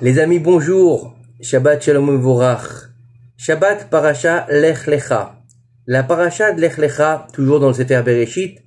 Les amis, bonjour. Shabbat Shalom Mevorach. Shabbat Parasha Lech Lecha. La Parasha de Lech Lecha, toujours dans le Sefer Bereshit,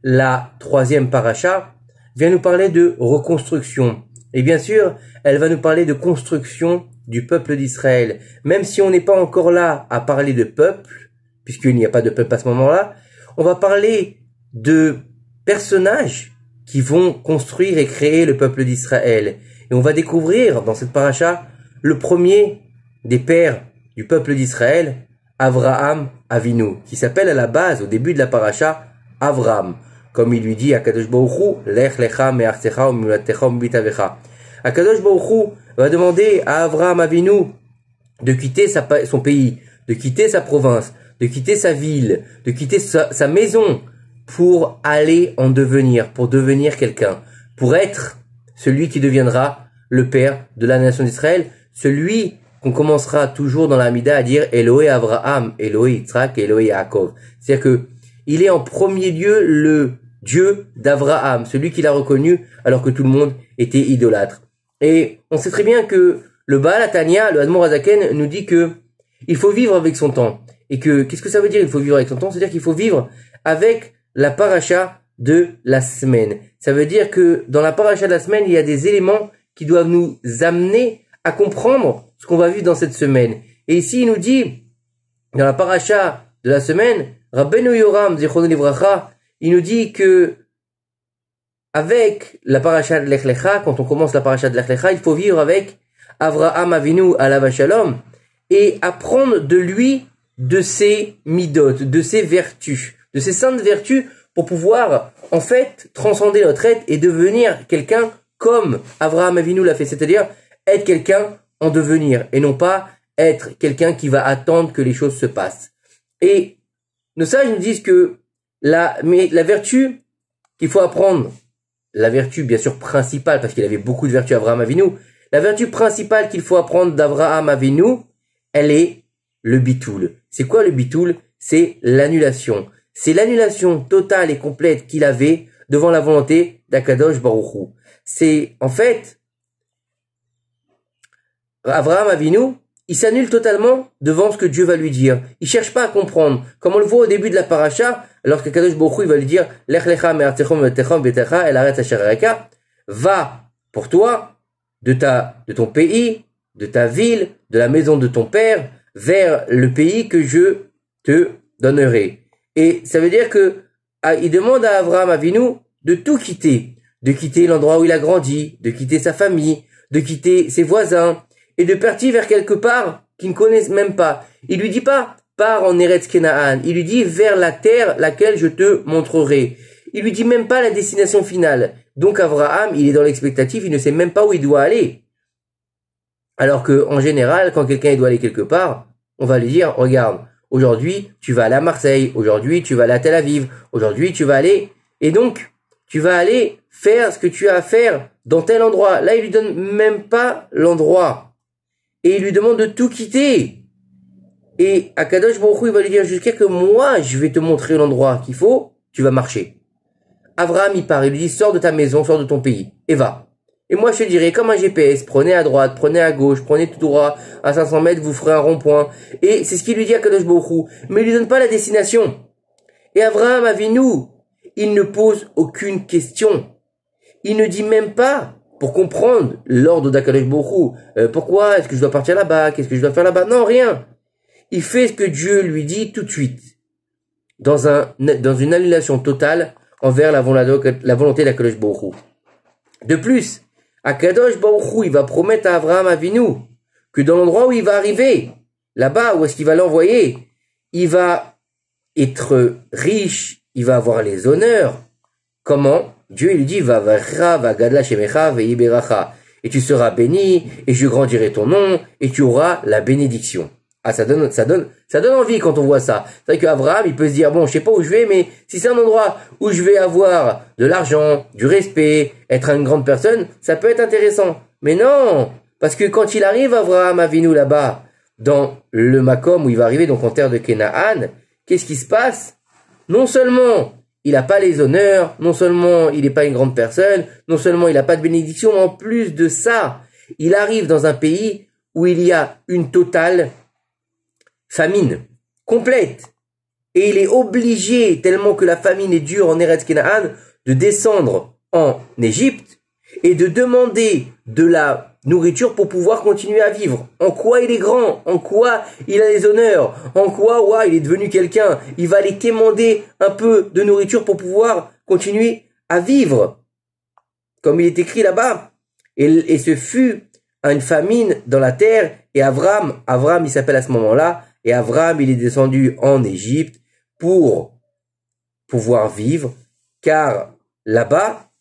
la troisième Parasha, vient nous parler de reconstruction. Et bien sûr, elle va nous parler de construction du peuple d'Israël. Même si on n'est pas encore là à parler de peuple, puisqu'il n'y a pas de peuple à ce moment-là, on va parler de personnages qui vont construire et créer le peuple d'Israël. Et on va découvrir dans cette paracha le premier des pères du peuple d'Israël, Avraham Avinu, qui s'appelle à la base, au début de la paracha, Avram. Comme il lui dit à Kadosh Baruch Hu, Lech lecha me'artzecha u'mimolatecha u'mbitavecha. Kadosh Baruch Hu va demander à Avraham Avinu de quitter son pays, de quitter sa province, de quitter sa ville, de quitter sa maison pour aller en devenir, pour devenir quelqu'un, pour être celui qui deviendra le père de la nation d'Israël, celui qu'on commencera toujours dans l'Amida à dire Elohé Avraham, Elohé Yitzhak, Elohé Yaakov. C'est-à-dire que il est en premier lieu le Dieu d'Avraham, celui qu'il a reconnu alors que tout le monde était idolâtre. Et on sait très bien que le Baal Hatanya, le Admor Hazaken, nous dit que il faut vivre avec son temps. Et que, qu'est-ce que ça veut dire il faut vivre avec son temps? C'est-à-dire qu'il faut vivre avec la paracha de la semaine. Ça veut dire que dans la paracha de la semaine, il y a des éléments qui doivent nous amener à comprendre ce qu'on va vivre dans cette semaine. Et ici, il nous dit, dans la paracha de la semaine, Rabbeinu Yoram, Zichrono Livracha, il nous dit que avec la paracha de Lech Lecha, quand on commence la paracha de Lech Lecha, il faut vivre avec Avraham Avinu alav Shalom et apprendre de lui de ses midot, de ses vertus, de ses saintes vertus pour pouvoir, en fait, transcender notre être et devenir quelqu'un comme Avraham Avinu l'a fait, c'est-à-dire être quelqu'un en devenir et non pas être quelqu'un qui va attendre que les choses se passent. Et nos sages nous disent que la vertu qu'il faut apprendre, la vertu bien sûr principale, parce qu'il avait beaucoup de vertus Avraham Avinu, la vertu principale qu'il faut apprendre d'Avraham Avinu, elle est le bitoul. C'est quoi le bitoul? C'est l'annulation. C'est l'annulation totale et complète qu'il avait devant la volonté d'Akadosh Baruch Hu. C'est, en fait, Avraham Avinu, il s'annule totalement devant ce que Dieu va lui dire. Il cherche pas à comprendre. Comme on le voit au début de la paracha, lorsque Kadosh Baruch Hu, il va lui dire, Lech lecha me'artzecha u'mimolatecha u'betecha el haaretz asher areka, va pour toi, de ton pays, de ta ville, de la maison de ton père, vers le pays que je te donnerai. Et ça veut dire que, il demande à Avraham Avinu de tout quitter. De quitter l'endroit où il a grandi, de quitter sa famille, de quitter ses voisins, et de partir vers quelque part qu'il ne connaisse même pas. Il lui dit pas, pars en Eretz Kenaan. Il lui dit vers la terre laquelle je te montrerai. Il lui dit même pas la destination finale. Donc Avraham, il est dans l'expectative, il ne sait même pas où il doit aller. Alors que, en général, quand quelqu'un doit aller quelque part, on va lui dire, regarde, aujourd'hui, tu vas aller à Marseille, aujourd'hui, tu vas aller à Tel Aviv, aujourd'hui, tu vas aller, et donc, tu vas aller faire ce que tu as à faire dans tel endroit. Là, il lui donne même pas l'endroit. Et il lui demande de tout quitter. Et Akadosh Baruch Hu, il va lui dire, jusqu'à que moi, je vais te montrer l'endroit qu'il faut, tu vas marcher. Avraham, il part, il lui dit, sors de ta maison, sors de ton pays, et va. Et moi, je te dirais, comme un GPS, prenez à droite, prenez à gauche, prenez tout droit, à 500 mètres, vous ferez un rond-point. Et c'est ce qu'il lui dit à Kadosh Baruch Hu. Mais il lui donne pas la destination. Et Avraham Avinu, il ne pose aucune question. Il ne dit même pas, pour comprendre l'ordre d'Akadosh Baruch Hu, pourquoi est-ce que je dois partir là-bas, qu'est-ce que je dois faire là-bas? Non, rien. Il fait ce que Dieu lui dit tout de suite. Dans une annulation totale envers la volonté d'Akadosh Baruch Hu. De plus, Akadosh Baruch Hu, il va promettre à Avraham Avinu que dans l'endroit où il va arriver, là-bas, où est-ce qu'il va l'envoyer, il va être riche, il va avoir les honneurs. Comment? Dieu, il lui dit, va gadla shemecha ve'iberacha. Et tu seras béni, et je grandirai ton nom, et tu auras la bénédiction. Ah, ça donne envie quand on voit ça. C'est vrai qu'Avraham, il peut se dire, bon, je sais pas où je vais, mais si c'est un endroit où je vais avoir de l'argent, du respect, être une grande personne, ça peut être intéressant. Mais non! Parce que quand il arrive, Avraham Avinu là-bas, dans le Makom où il va arriver, donc en terre de Kenaan, qu'est-ce qui se passe? Non seulement il n'a pas les honneurs, non seulement il n'est pas une grande personne, non seulement il n'a pas de bénédiction, mais en plus de ça, Il arrive dans un pays où il y a une totale famine complète. Et il est obligé, tellement que la famine est dure en Eretz Kenaan, de descendre en Égypte et de demander de la nourriture pour pouvoir continuer à vivre. En quoi il est grand? En quoi il a les honneurs? En quoi, ouais, il est devenu quelqu'un? Il va aller quémander un peu de nourriture pour pouvoir continuer à vivre. Comme il est écrit là-bas. Et ce fut une famine dans la terre. Et Avram, il s'appelle à ce moment-là, et Avram, il est descendu en Égypte pour pouvoir vivre, car là-bas,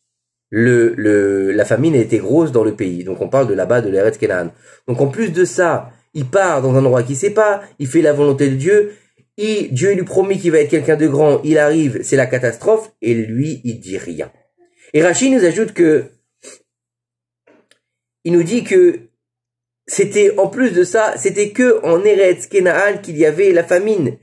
la famine a été grosse dans le pays. Donc on parle de là-bas, de l'Eretz Kenaan. Donc en plus de ça, il part dans un endroit qu'il sait pas, il fait la volonté de Dieu, Dieu lui promet qu'il va être quelqu'un de grand, il arrive, c'est la catastrophe, et lui, il dit rien. Et Rachid nous ajoute il nous dit que c'était, en plus de ça, c'était que en Eretz Kenaan qu'il y avait la famine.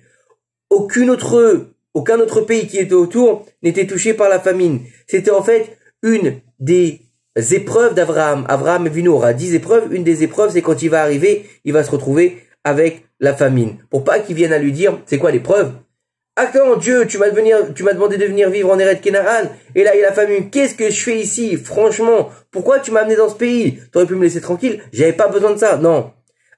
Aucun autre pays qui était autour n'était touché par la famine. C'était en fait une des épreuves d'Abraham. Abraham Avinu aura 10 épreuves. Une des épreuves, c'est quand il va arriver, il va se retrouver avec la famine. Pour pas qu'il vienne à lui dire, c'est quoi l'épreuve? Ah quand Dieu, tu m'as demandé de venir vivre en Eretz Kenaan, et là il y a la famine. Qu'est-ce que je fais ici? Franchement, pourquoi tu m'as amené dans ce pays? T'aurais pu me laisser tranquille, j'avais pas besoin de ça. Non.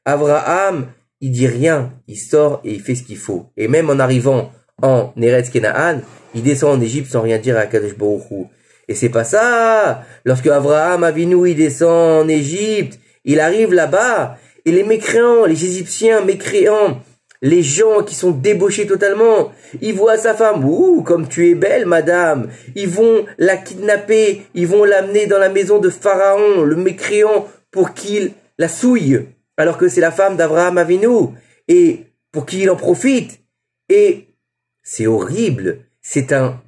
Abraham, il dit rien, il sort et il fait ce qu'il faut. Et même en arrivant en Eretz Kenaan, il descend en Égypte sans rien dire à Kadosh Baruch Hu. Et c'est pas ça. Lorsque Abraham Avinu, il descend en Égypte, il arrive là-bas, et les mécréants, les Égyptiens mécréants, les gens qui sont débauchés totalement, ils voient sa femme, ouh, comme tu es belle, madame. Ils vont la kidnapper, ils vont l'amener dans la maison de Pharaon, le mécréant, pour qu'il la souille, alors que c'est la femme d'Abraham Avinu, et pour qu'il en profite. Et c'est horrible, c'est un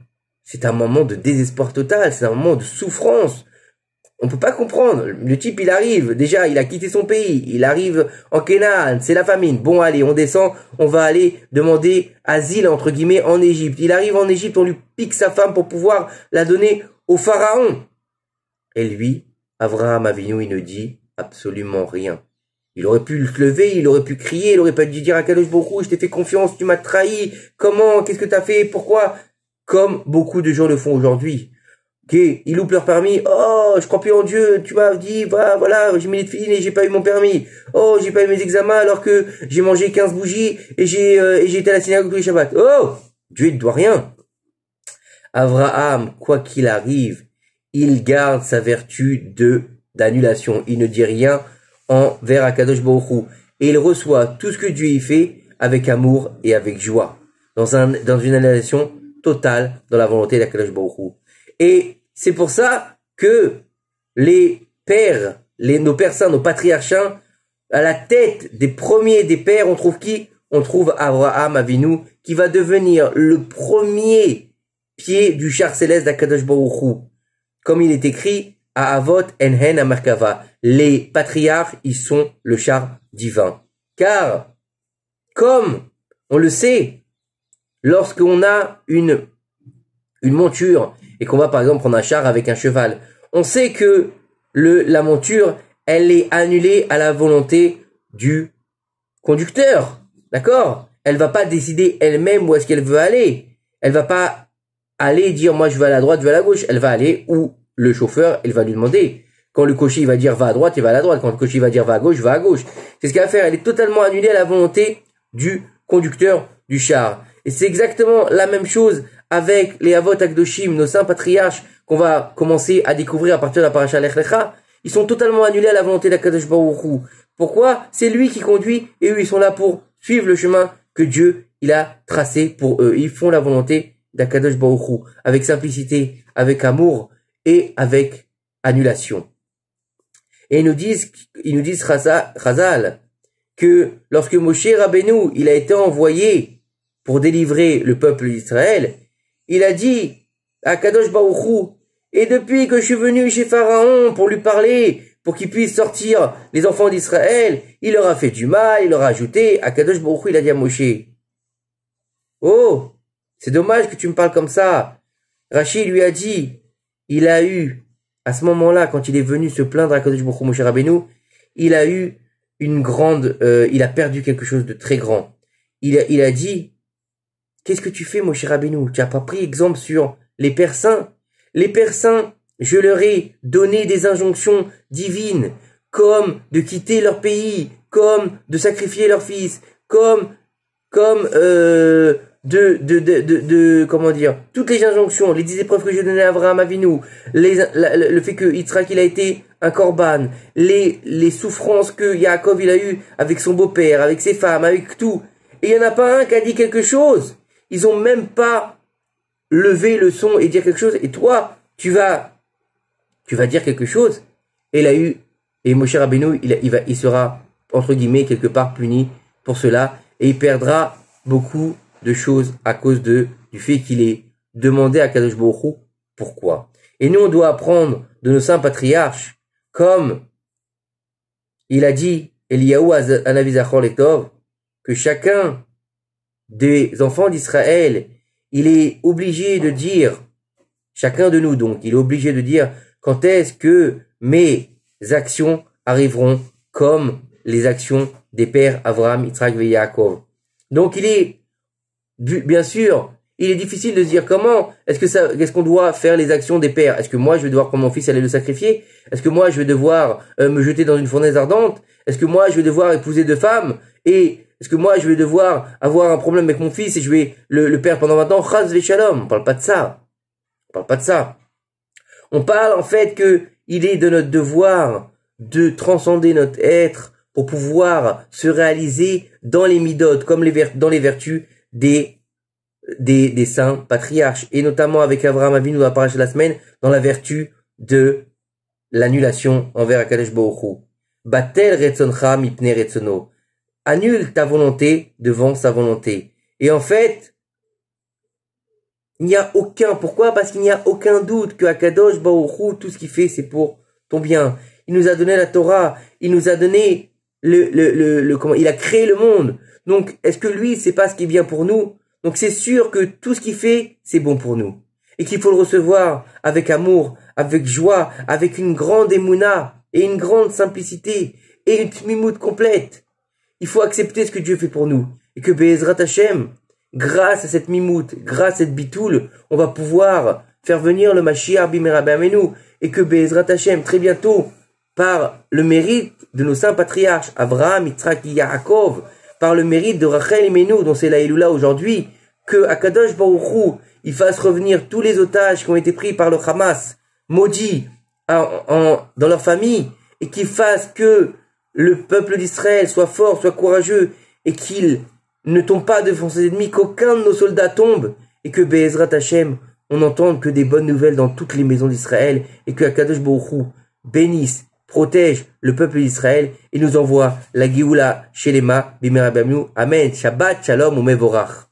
moment de désespoir total, c'est un moment de souffrance. On peut pas comprendre. Le type, il arrive. Déjà, il a quitté son pays. Il arrive en Canaan. C'est la famine. Bon, allez, on descend. On va aller demander asile, entre guillemets, en Égypte. Il arrive en Égypte. On lui pique sa femme pour pouvoir la donner au pharaon. Et lui, Abraham Avinu, il ne dit absolument rien. Il aurait pu se lever, il aurait pu crier, il aurait pu dire à Kadosh Baruch Hu, je t'ai fait confiance, tu m'as trahi. Comment? Qu'est-ce que t'as fait? Pourquoi? Comme beaucoup de gens le font aujourd'hui. Ils loupent leur permis. Oh, je crois plus en Dieu. Tu m'as dit, voilà, j'ai mis les tefilines et j'ai pas eu mon permis. Oh, j'ai pas eu mes examens alors que j'ai mangé 15 bougies et j'ai été à la synagogue tous les Shabbats. Oh, Dieu il ne doit rien. Abraham, quoi qu'il arrive, il garde sa vertu d'annulation. Il ne dit rien envers Akadosh Baruch Hu. Et il reçoit tout ce que Dieu y fait avec amour et avec joie. Dans une annulation totale dans la volonté d'Akadosh Baruch Hu. Et c'est pour ça que les pères, nos pères saints, nos patriarches, à la tête des premiers des pères, on trouve qui? On trouve Abraham Avinu, qui va devenir le premier pied du char céleste d'Akadosh Baruch Hu. Comme il est écrit, à Avot Enhen Amerkava. Les patriarches, ils sont le char divin. Car, comme on le sait, lorsqu'on a une monture, et qu'on va par exemple prendre un char avec un cheval, on sait que la monture, elle est annulée à la volonté du conducteur, d'accord? Elle va pas décider elle-même où est-ce qu'elle veut aller. Elle va pas aller dire moi je vais à la droite, je vais à la gauche. Elle va aller où le chauffeur, il va lui demander. Quand le cocher il va dire va à droite, il va à la droite. Quand le cocher va dire va à gauche, va à gauche. C'est ce qu'elle va faire. Elle est totalement annulée à la volonté du conducteur du char. Et c'est exactement la même chose avec les Avot Akdoshim, nos saints patriarches, qu'on va commencer à découvrir à partir de la paracha Lech Lecha. Ils sont totalement annulés à la volonté d'Akadosh Baruch Hu. Pourquoi? C'est lui qui conduit et eux, ils sont là pour suivre le chemin que Dieu, il a tracé pour eux. Ils font la volonté d'Akadosh Baruch Hu avec simplicité, avec amour et avec annulation. Et ils nous disent Chazal, que lorsque Moshe Rabbeinu, il a été envoyé pour délivrer le peuple d'Israël, il a dit à Kadosh Baruch Hu, et depuis que je suis venu chez Pharaon pour lui parler, pour qu'il puisse sortir les enfants d'Israël, il leur a fait du mal, il leur a ajouté, à Kadosh Baruch Hu, il a dit à Moshe, oh, c'est dommage que tu me parles comme ça. Rachid lui a dit, il a eu à ce moment-là, quand il est venu se plaindre à Kadosh Baruch Hu, Moshe Rabbeinu, il a eu il a perdu quelque chose de très grand. Il a dit, qu'est-ce que tu fais, Moshe Rabbeinu? Tu n'as pas pris exemple sur les Pères saints? Les Pères saints, je leur ai donné des injonctions divines, comme de quitter leur pays, comme de sacrifier leur fils, comme comment dire, toutes les injonctions, les 10 épreuves que j'ai données à Abraham Avinu, le fait que Yitzhak il a été un korban, les souffrances que Yaakov il a eu avec son beau-père, avec ses femmes, avec tout. Et il y en a pas un qui a dit quelque chose. Ils ont même pas levé le son et dire quelque chose. Et toi, tu vas dire quelque chose. Et Moshe Rabbeinu, il sera, entre guillemets, quelque part puni pour cela. Et il perdra beaucoup de choses à cause du fait qu'il ait demandé à Kadosh Baruch Hu pourquoi. Et nous, on doit apprendre de nos saints patriarches, comme il a dit, Eliyahu Hanavi Zachor Letov, que chacun des enfants d'Israël, il est obligé de dire, chacun de nous donc, il est obligé de dire quand est-ce que mes actions arriveront comme les actions des pères Abraham, Yitzhak et Yaakov. Donc bien sûr, il est difficile de se dire comment, qu'est-ce qu'on doit faire les actions des pères? Est-ce que moi je vais devoir prendre mon fils et aller le sacrifier? Est-ce que moi je vais devoir me jeter dans une fournaise ardente? Est-ce que moi je vais devoir épouser 2 femmes? Et est-ce que moi je vais devoir avoir un problème avec mon fils et je vais le perdre pendant 20 ans? Chas v'shalom, on parle pas de ça. On parle pas de ça. On parle en fait que il est de notre devoir de transcender notre être pour pouvoir se réaliser dans les midotes, comme dans les vertus des saints patriarches, et notamment avec Abraham Avinu dans la paracha de la semaine, dans la vertu de l'annulation envers Akadosh Baruch Hu. Batel retzoncha mipnei retzono. Annule ta volonté devant sa volonté. Et en fait, pourquoi? Parce qu'il n'y a aucun doute que Akadosh Baruch Hu, tout ce qu'il fait, c'est pour ton bien. Il nous a donné la Torah, il nous a donné il a créé le monde. Donc, est-ce que lui, c'est pas ce qui est bien pour nous? Donc, c'est sûr que tout ce qu'il fait, c'est bon pour nous. Et qu'il faut le recevoir avec amour, avec joie, avec une grande émouna et une grande simplicité et une tmimout complète. Il faut accepter ce que Dieu fait pour nous. Et que Be'ezrat Hashem, grâce à cette mimout, grâce à cette bitoul, on va pouvoir faire venir le Mashiach bimera be'amenu. Et que Be'ezrat Hashem, très bientôt, par le mérite de nos saints patriarches, Abraham, Yitzhak et Yaakov, par le mérite de Rachel Imenu, dont c'est la Eloula aujourd'hui, que Akadosh Baruch Hu, il fasse revenir tous les otages qui ont été pris par le Hamas, maudits, dans leur famille, et qu'il fasse que le peuple d'Israël soit fort, soit courageux, et qu'il ne tombe pas devant ses ennemis, qu'aucun de nos soldats tombe, et que Be'ezrat Hashem, on n'entende que des bonnes nouvelles dans toutes les maisons d'Israël, et que Akadosh Baruch Hu bénisse, protège le peuple d'Israël et nous envoie la Géoula Shelema Bimera Bamnu. Amen. Shabbat Shalom ou Mevorach.